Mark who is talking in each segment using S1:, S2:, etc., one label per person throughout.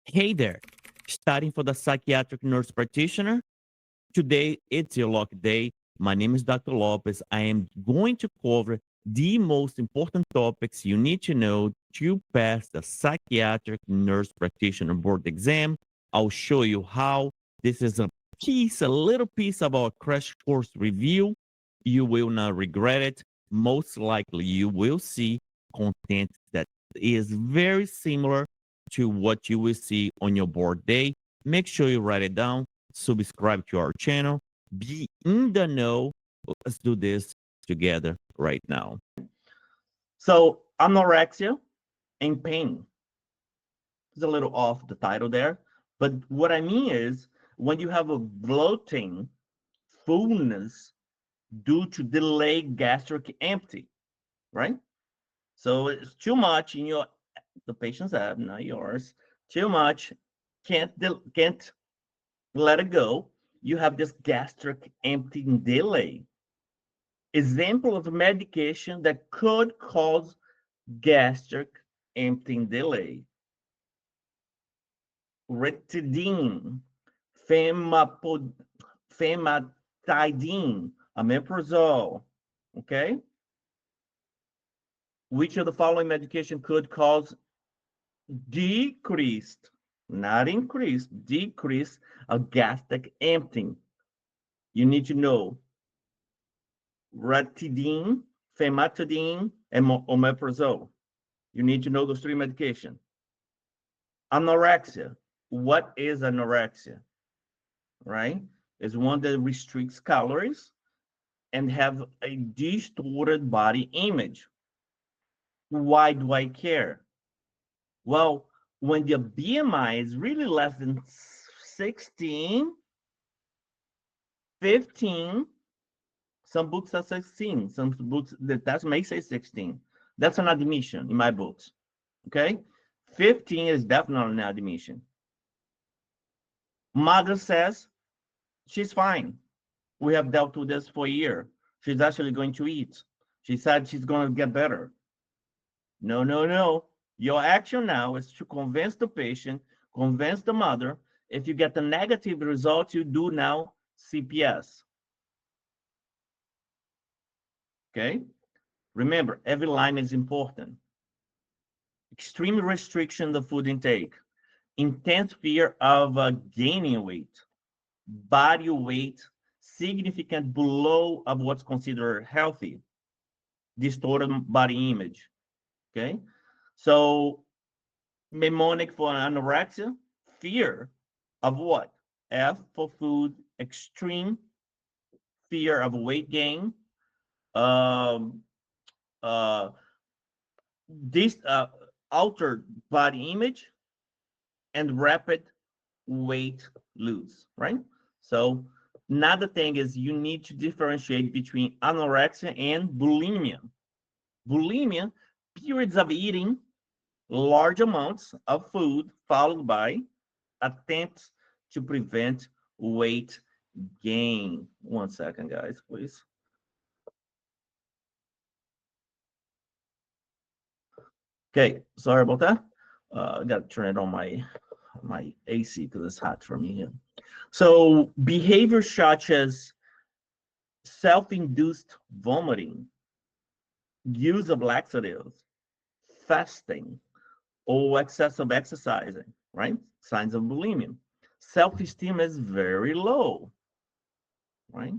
S1: Hey there, studying for the psychiatric nurse practitioner? Today, it's your lucky day. My name is Dr. Lopez. I am going to cover the most important topics you need to know to pass the psychiatric nurse practitioner board exam. I'll show you how. This is a little piece of our crash course review. You will not regret it. Most likely, you will see content that is very similar to what you will see on your board day. Make sure you write it down, subscribe to our channel, be in the know. Let's do this together right now. So, anorexia and pain. It's a little off the title there, but what I mean is when you have a bloating, fullness due to delayed gastric empty, right? So it's too much in the patient's ab, not yours. Too much, can't let it go. You have this gastric emptying delay. Example of medication that could cause gastric emptying delay: Retidine, famotidine, omeprazole. Okay, which of the following medication could cause decreased, not increased, decrease of gastric emptying? You need to know Retidine, famotidine, and omeprazole. You need to know those three medications. Anorexia. What is anorexia? Right? It's one that restricts calories and have a distorted body image. Why do I care? Well, when the BMI is really less than 16, 15, some books are 16, some books that may say 16. That's an admission in my books. Okay? 15 is definitely an admission. Mother says she's fine. We have dealt with this for a year. She's actually going to eat. She said she's going to get better. No, no, no. Your action now is to convince the patient, convince the mother. If you get the negative result, you do now CPS. Okay? Remember, every line is important. Extreme restriction of food intake, intense fear of gaining weight, body weight significant below of what's considered healthy, distorted body image. Okay, so mnemonic for anorexia: fear of what? F for food, extreme fear of weight gain, um, uh, this altered body image, and rapid weight lose, right? So another thing is you need to differentiate between anorexia and bulimia. Bulimia, periods of eating large amounts of food followed by attempts to prevent weight gain. 1 second, guys, please. Okay, sorry about that. I got to turn it on my AC because it's hot for me here. So behaviors such as self-induced vomiting, use of laxatives, fasting, or excessive exercising, right? Signs of bulimia. Self-esteem is very low, right?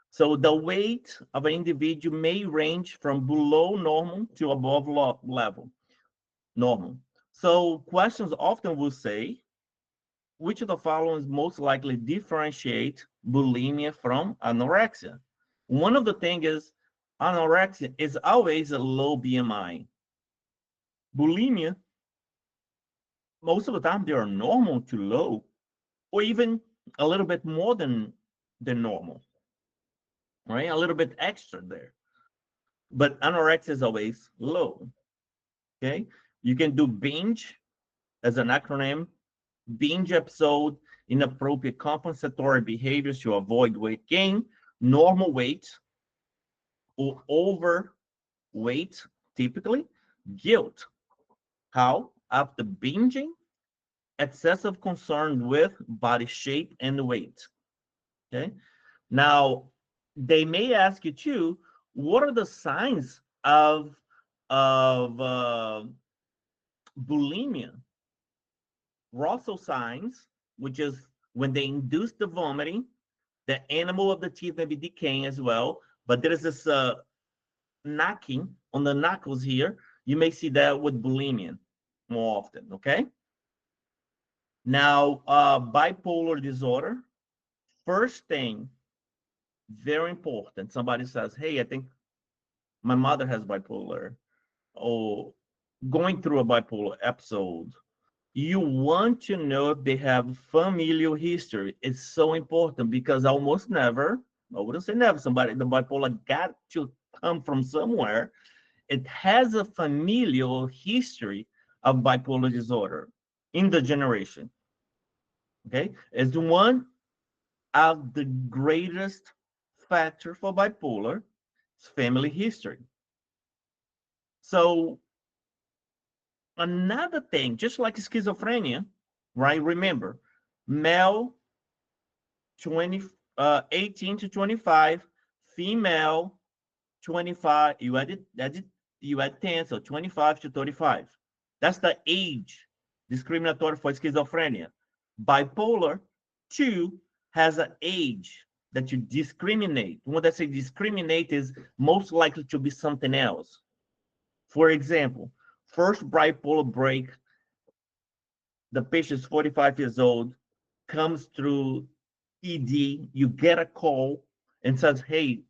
S1: So the weight of an individual may range from below normal to above level, normal. So questions often will say, which of the following most likely differentiate bulimia from anorexia? One of the things is anorexia is always a low BMI. Bulimia, most of the time, they are normal to low, or even a little bit more than normal, right? A little bit extra there. But anorexia is always low, okay? You can do binge as an acronym: binge episode, inappropriate compensatory behaviors to avoid weight gain, normal weight, or overweight, typically, guilt. How? After binging, excessive concern with body shape and weight. Okay. Now, they may ask you too, what are the signs of bulimia? Also signs, which is when they induce the vomiting, the enamel of the teeth may be decaying as well. But there is this knocking on the knuckles here. You may see that with bulimia more often. Okay. Now, bipolar disorder. First thing, very important. Somebody says, "Hey, I think my mother has bipolar," or going through a bipolar episode. You want to know if they have familial history. It's so important because almost never, I wouldn't say never, somebody, the bipolar got to come from somewhere. It has a familial history of bipolar disorder in the generation. Okay. It's one of the greatest factor for bipolar is family history. So another thing, just like schizophrenia, right? Remember, male 20, 18 to 25, female 25, you add 10, so 25 to 35. That's the age discriminatory for schizophrenia. Bipolar 2 has an age that you discriminate. When I say discriminate is most likely to be something else. For example, first bipolar break, the patient's 45 years old, comes through ED, you get a call and says, "Hey,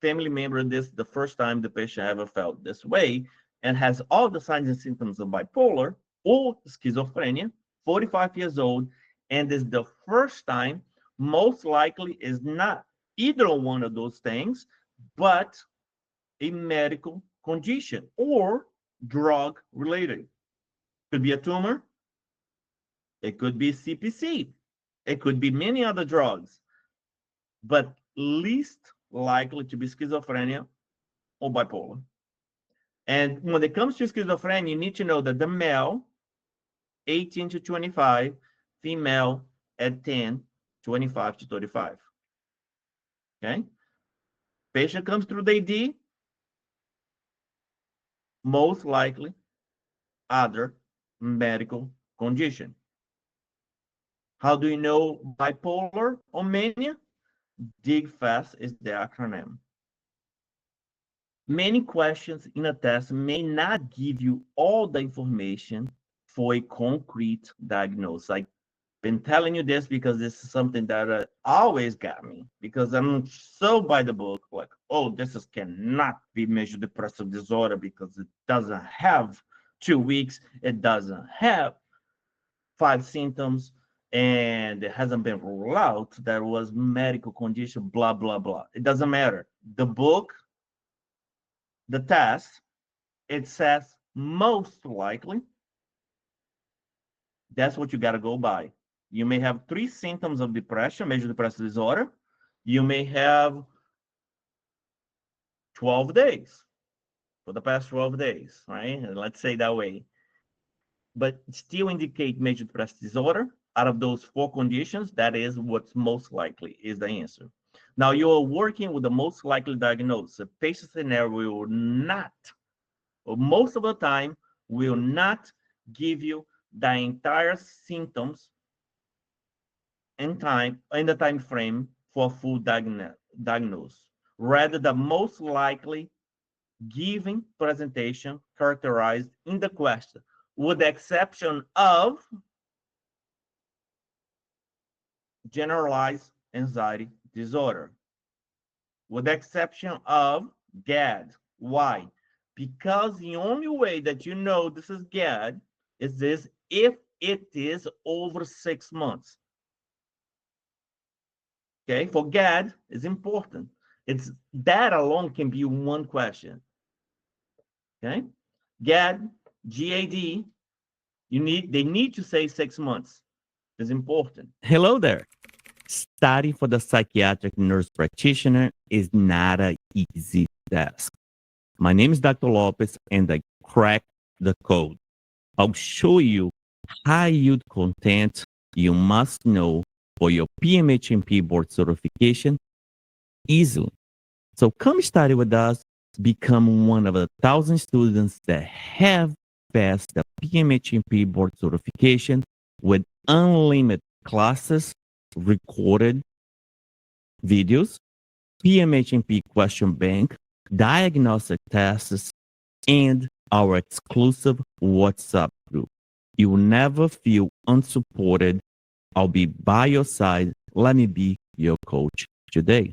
S1: family member, this is the first time the patient ever felt this way and has all the signs and symptoms of bipolar or schizophrenia, 45 years old, and is the first time, most likely is not either one of those things, but a medical condition or drug related. Could be a tumor, it could be CPC, it could be many other drugs, but least likely to be schizophrenia or bipolar. And when it comes to schizophrenia, you need to know that the male, 18 to 25, female at 10, 25 to 35. Okay? Patient comes through the AD, most likely other medical condition. How do you know bipolar or mania? DIGFAST is the acronym. Many questions in a test may not give you all the information for a concrete diagnosis. I've been telling you this because this is something that always got me because I'm so by the book, like, oh, cannot be major depressive disorder because it doesn't have 2 weeks, it doesn't have 5 symptoms, and it hasn't been ruled out that was medical condition, blah, blah, blah. It doesn't matter. The book, the test, it says most likely. That's what you got to go by. You may have 3 symptoms of depression, major depressive disorder. You may have 12 days for the past 12 days, right? Let's say that way. But still indicate major depressive disorder. Out of those 4 conditions, that is what's most likely is the answer. Now, you're working with the most likely diagnosis. A patient scenario will not, or most of the time, will not give you the entire symptoms in the time frame for full diagnosis. Rather, the most likely given presentation characterized in the question, with the exception of generalized anxiety disorder, with the exception of GAD. Why? Because the only way that you know this is GAD is this if it is over 6 months. Okay, for GAD is important. It's that alone can be one question. Okay, GAD, GAD, they need to say 6 months. It's important. Hello there. Studying for the psychiatric nurse practitioner is not an easy task. My name is Dr. Lopez, and I crack the code. I'll show you high yield content you must know for your PMHNP board certification easily. So come study with us, become one of the 1,000 students that have passed the PMHNP board certification with unlimited classes, recorded videos, PMHNP question bank, diagnostic tests, and our exclusive WhatsApp group. You will never feel unsupported. I'll be by your side. Let me be your coach today.